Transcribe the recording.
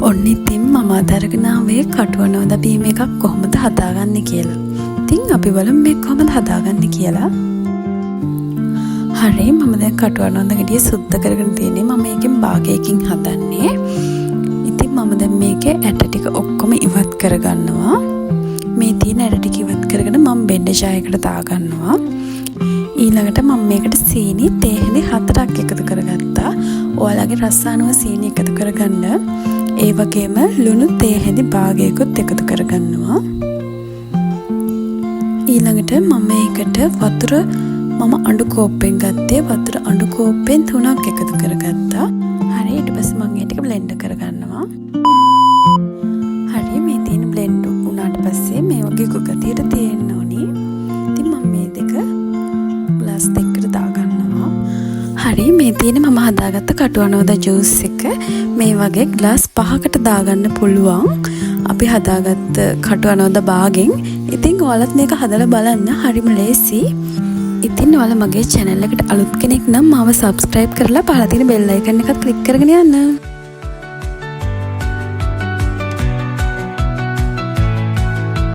ඔන්න ඉතින් මම අදරගෙන ආවේ කටුවනෝද බීම එකක් කොහොමද හදාගන්නේ කියලා. ඉතින් අපි බලමු මේ කොහොමද හදාගන්නේ කියලා. හරි මම දැන් කටුවනෝද ගෙඩිය සුද්ධ කරගෙන තියෙන්නේ. මම මේකෙන් භාගයකින් හදන්නේ. ඉතින් මම දැන් මේකේ ඇට ටික ඔක්කොම ඉවත් කරගන්නවා. මේ තියෙන ඇට ටික ඉවත් කරගෙන මම බෙන්ඩජායකට දාගන්නවා. ඊළඟට මම මේකට සීනි තේ හැඳි 4ක් එකතු කරගත්තා. ඔයාලගේ රස අනුව සීනි එකතු කරගන්න. ඒ වගේම ලුණු තේ හැඳි භාගයකුත් එකතු කරගන්නවා. ඊළඟට මම මේකට වතුර මම අඬු කෝප්පෙන් ගත්තේ. වතුර අඬු කෝප්පෙන් 3ක් එකතු කරගත්තා. හරි ඊට පස්සේ මම ඒ ටික බ්ලෙන්ඩ් කරගන්නවා. හරි මේ තියෙන බ්ලෙන්ඩ් වුණාට පස්සේ මේ වගේ ගොගතියට තියෙන්න ඕනි. ඉතින් මම මේ දෙක ග්ලාස් දෙකකට දාගන්නවා. හරි මේ තියෙන මම හදාගත්ත කටුවනෝද ජූස් එක මේ වගේ ග්ලාස් 5කට දාගන්න පුළුවන්. අපි හදාගත්ත කටුවනෝද බාගෙන්. ඉතින් ඔයාලත් මේක හදලා බලන්න හරිම ලේසි. ඉතින් ඔයාලා මගේ channel එකට අලුත් කෙනෙක් නම් මාව subscribe කරලා පහළ තියෙන bell icon එකත් click කරගෙන යන්න.